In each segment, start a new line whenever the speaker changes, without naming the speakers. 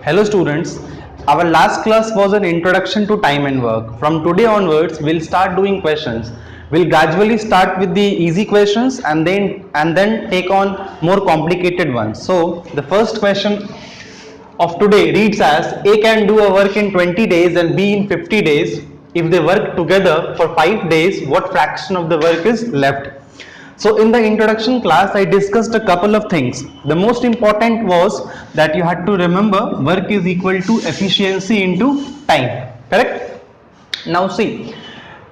Hello students, our last class was an introduction to time and work. From today onwards, we'll start doing questions. We'll gradually start with the easy questions and then take on more complicated ones. So the first question of today reads as A can do a work in 20 days and B in 50 days. If they work together for 5 days, what fraction of the work is left? So in the introduction class, I discussed a couple of things. The most important was that you had to remember work is equal to efficiency into time, correct? Now see,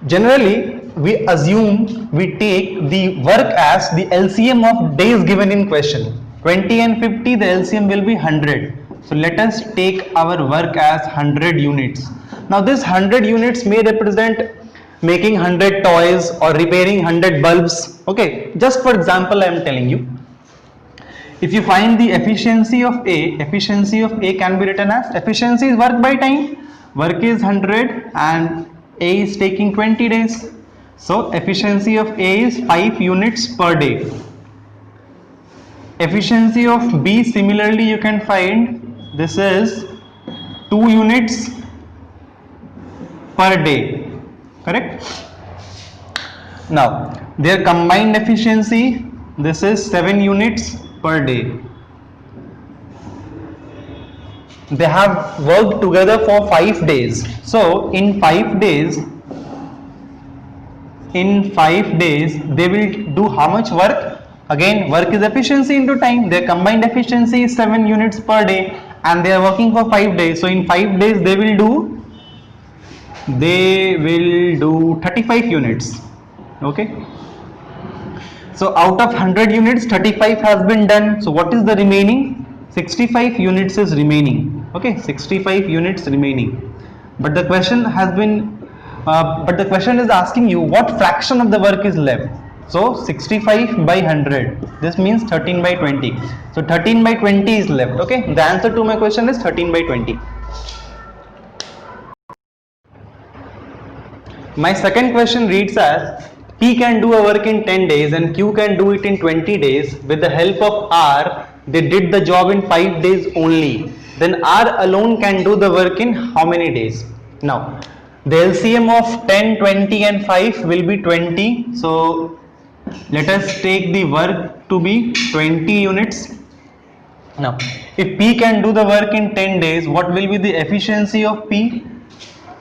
generally we assume we take the work as the LCM of days given in question. 20 and 50, the LCM will be 100. So let us take our work as 100 units. Now this 100 units may represent making 100 toys or repairing 100 bulbs. Okay, just for example I am telling you, if you find the efficiency of A can be written as efficiency is work by time, work is 100 and A is taking 20 days. So efficiency of A is 5 units per day. Efficiency of B similarly you can find, this is 2 units per day. Correct? Now their combined efficiency, this is 7 units per day. They have worked together for 5 days. So in 5 days they will do how much work? Again, work is efficiency into time. Their combined efficiency is 7 units per day and they are working for 5 days. So in 5 days they will do 35 units. Okay, so out of 100 units 35 has been done. So what is the remaining? 65 units is remaining. Okay, 65 units remaining. But the question is asking you what fraction of the work is left. So 65 by 100, this means 13 by 20. So 13 by 20 is left. Okay, the answer to my question is 13 by 20. My second question reads as P can do a work in 10 days and Q can do it in 20 days. With the help of R, they did the job in 5 days only. Then R alone can do the work in how many days? Now, the LCM of 10, 20 and 5 will be 20. So, let us take the work to be 20 units. Now, if P can do the work in 10 days, what will be the efficiency of P?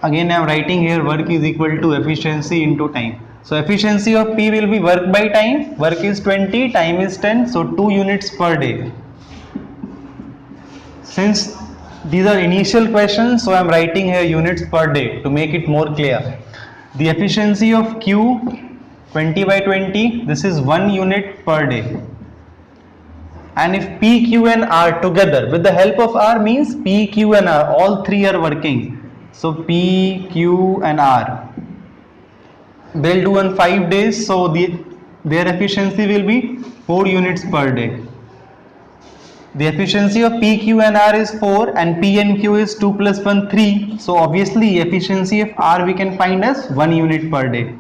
Again I am writing here work is equal to efficiency into time. So efficiency of P will be work by time. Work is 20, time is 10, so 2 units per day. Since these are initial questions, so I am writing here units per day to make it more clear. The efficiency of Q 20 by 20, this is 1 unit per day. And if P, Q and R together with the help of R means P, Q and R, all three are working. So P, Q and R, they'll do in 5 days, so their efficiency will be 4 units per day. The efficiency of P, Q and R is 4 and P and Q is 2 plus 1, 3. So obviously efficiency of R we can find as 1 unit per day.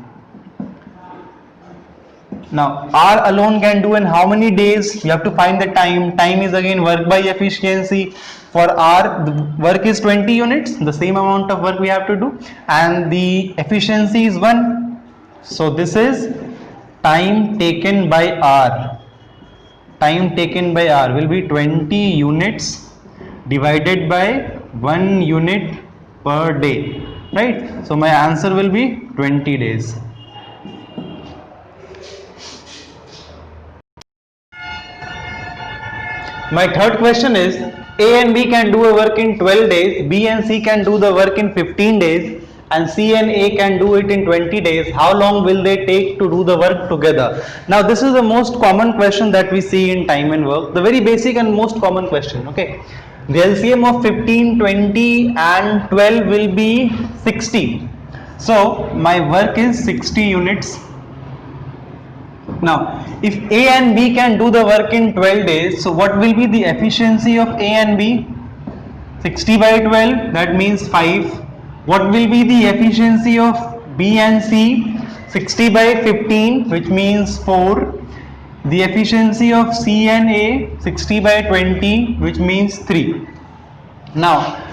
Now R alone can do in how many days? You have to find the time. Time is again work by efficiency. For R, the work is 20 units, the same amount of work we have to do, and the efficiency is 1. So this is time taken by R. Time taken by R will be 20 units divided by 1 unit per day, right? So my answer will be 20 days. My third question is A and B can do a work in 12 days, B and C can do the work in 15 days, and C and A can do it in 20 days. How long will they take to do the work together? Now this is the most common question that we see in time and work, the very basic and most common question. Okay, the LCM of 15, 20 and 12 will be 60. So my work is 60 units. Now, if A and B can do the work in 12 days, so what will be the efficiency of A and B? 60 by 12, that means 5. What will be the efficiency of B and C? 60 by 15, which means 4. The efficiency of C and A 60 by 20, which means 3. Now,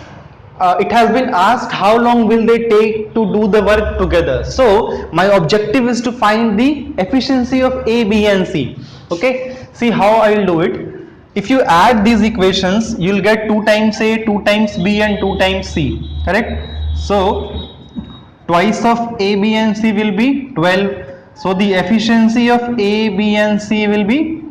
it has been asked how long will they take to do the work together. So my objective is to find the efficiency of A, B and C. Okay, see how I will do it. If you add these equations, you will get 2 times A, 2 times B and 2 times C, correct? So twice of A, B and C will be 12. So the efficiency of A, B and C will be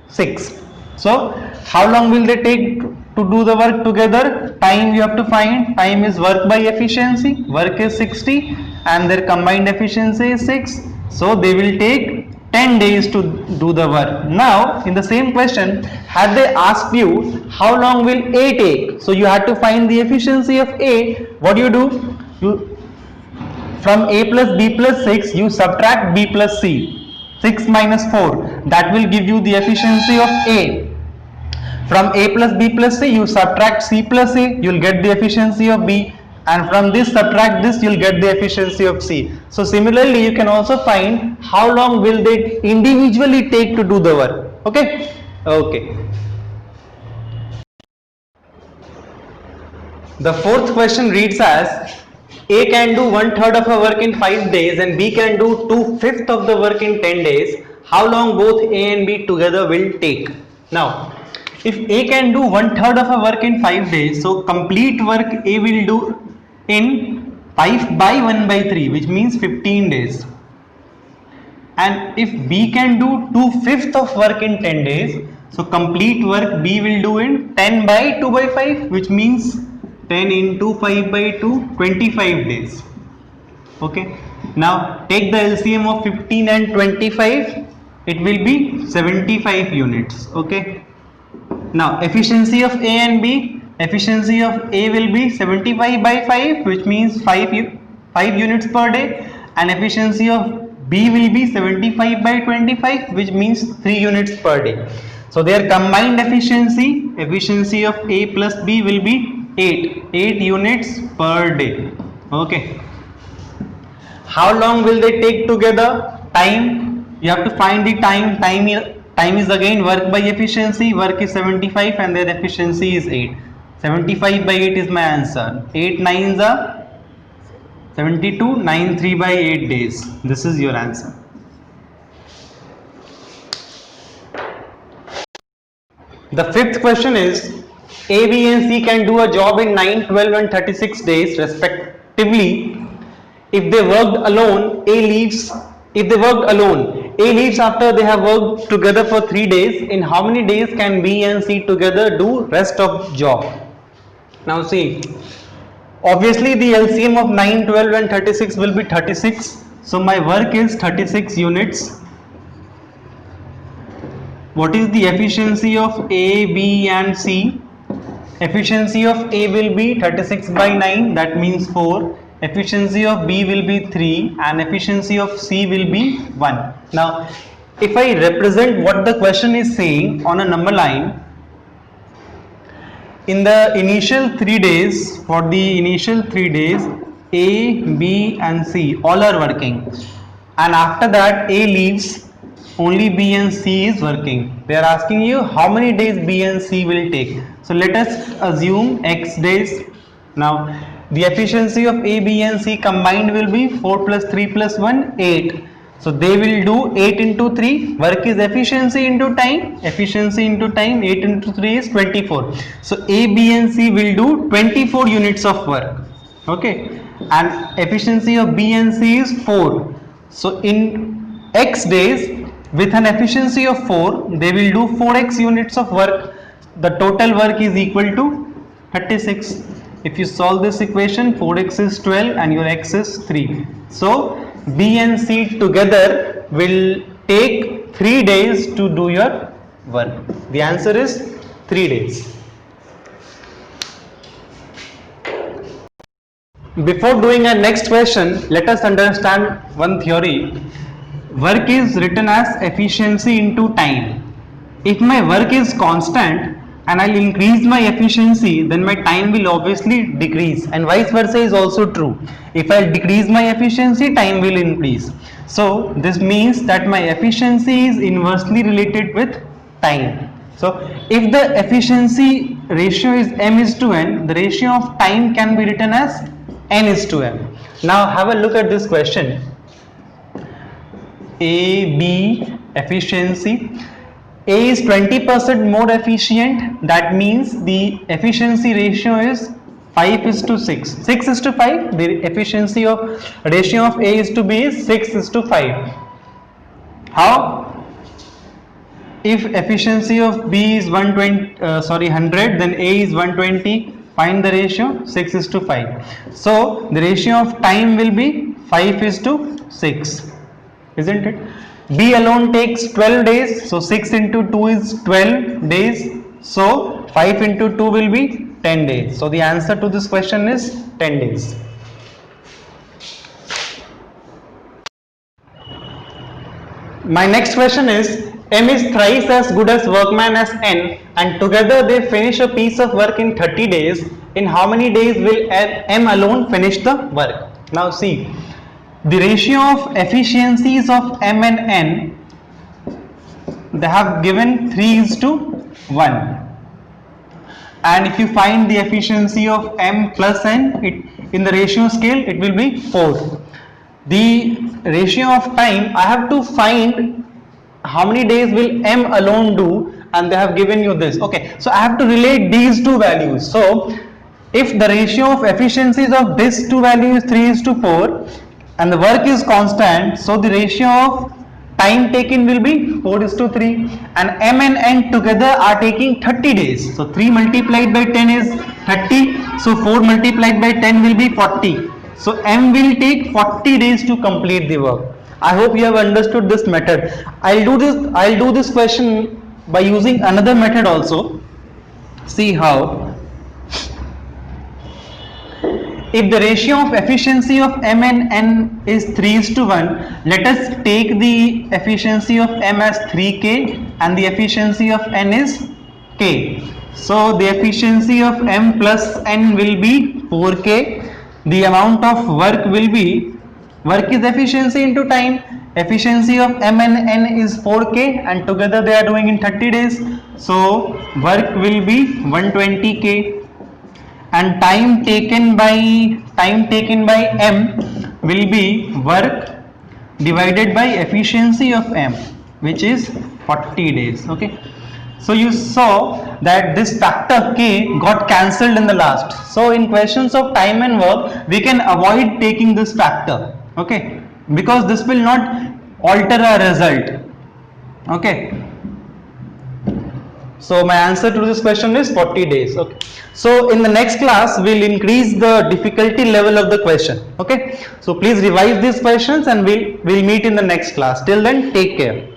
6. So how long will they take to do the work together? Time you have to find. Time is work by efficiency. Work is 60 and their combined efficiency is 6. So they will take 10 days to do the work. Now in the same question, had they asked you how long will A take? So you had to find the efficiency of A. What do? You from A plus B plus 6, you subtract B plus C. 6 minus 4, that will give you the efficiency of A. From A plus B plus C, you subtract C plus A, you will get the efficiency of B. And from this subtract this, you will get the efficiency of C. So similarly, you can also find how long will they individually take to do the work. Okay? Okay. The fourth question reads as, A can do 1/3 of a work in 5 days and B can do 2/5 of the work in 10 days. How long both A and B together will take? Now, if A can do 1/3 of a work in 5 days, so complete work A will do in 5 by 1 by 3, which means 15 days. And if B can do 2/5 of work in 10 days, so complete work B will do in 10 by 2 by 5, which means 10 into 5 by 2, 25 days. Okay, now take the LCM of 15 and 25, it will be 75 units. Okay, now efficiency of A and B, efficiency of A will be 75 by 5, which means 5 units per day, and efficiency of B will be 75 by 25, which means 3 units per day. So their combined efficiency of A plus B will be 8 units per day. Okay, how long will they take together? Time, you have to find the time is again work by efficiency. Work is 75 and their efficiency is 8. 75 by 8 is my answer. 8 9s are 72, 9 3 by 8 days. This is your answer. The fifth question is, A, B and C can do a job in 9, 12 and 36 days respectively. If they worked alone, A leaves after they have worked together for 3 days. In how many days can B and C together do rest of job? Now see, obviously the LCM of 9, 12 and 36 will be 36. So my work is 36 units. What is the efficiency of A, B and C? Efficiency of A will be 36 by 9, that means 4. Efficiency of B will be 3 and efficiency of C will be 1. Now, if I represent what the question is saying on a number line, in the initial 3 days, for the initial 3 days, A, B and C all are working, and after that A leaves, only B and C is working. They are asking you how many days B and C will take. So let us assume X days. Now the efficiency of A, B and C combined will be 4 plus 3 plus 1, 8. So they will do 8 into 3. Work is efficiency into time. Efficiency into time, 8 into 3 is 24. So A, B and C will do 24 units of work. Okay, and efficiency of B and C is 4. So in X days, with an efficiency of 4, they will do 4x units of work. The total work is equal to 36. If you solve this equation, 4x is 12 and your x is 3. So B and C together will take 3 days to do your work. The answer is 3 days. Before doing our next question, let us understand one theory. Work is written as efficiency into time. If my work is constant and I'll increase my efficiency, then my time will obviously decrease, and vice versa is also true. If I'll decrease my efficiency, time will increase. So this means that my efficiency is inversely related with time. So if the efficiency ratio is m is to n, the ratio of time can be written as n is to m. Now have a look at this question. A, B, efficiency. A is 20% more efficient, that means the efficiency ratio is 5 is to 6. 6 is to 5, the efficiency of ratio of A is to B is 6 is to 5. How? If efficiency of B is 100, then A is 120. Find the ratio, 6 is to 5. So the ratio of time will be 5 is to 6, isn't it? B alone takes 12 days, so 6 into 2 is 12 days. So 5 into 2 will be 10 days. So the answer to this question is 10 days. My next question is, M is thrice as good as workman as N, and together they finish a piece of work in 30 days. In how many days will M alone finish the work? Now see, the ratio of efficiencies of M and N, they have given 3 is to 1. And if you find the efficiency of M plus N, in the ratio scale, it will be 4. The ratio of time, I have to find how many days will M alone do, and they have given you this. Okay, so I have to relate these two values. So if the ratio of efficiencies of these two values is 3 is to 4 and the work is constant, so the ratio of time taken will be 4 is to 3, and M and N together are taking 30 days. So 3 multiplied by 10 is 30, so 4 multiplied by 10 will be 40. So M will take 40 days to complete the work. I hope you have understood this method. I'll do this question by using another method also. See how. If the ratio of efficiency of M and N is 3 is to 1, let us take the efficiency of M as 3K and the efficiency of N is K. So the efficiency of M plus N will be 4K. The amount of work will be, work is efficiency into time. Efficiency of M and N is 4K and together they are doing in 30 days. So work will be 120K. And time taken by M will be work divided by efficiency of M, which is 40 days. Okay, so you saw that this factor K got cancelled in the last. So in questions of time and work, we can avoid taking this factor. Okay, because this will not alter our result. Okay, so my answer to this question is 40 days. Okay, so in the next class we'll increase the difficulty level of the question. Okay, so please revise these questions and we'll meet in the next class. Till then, take care.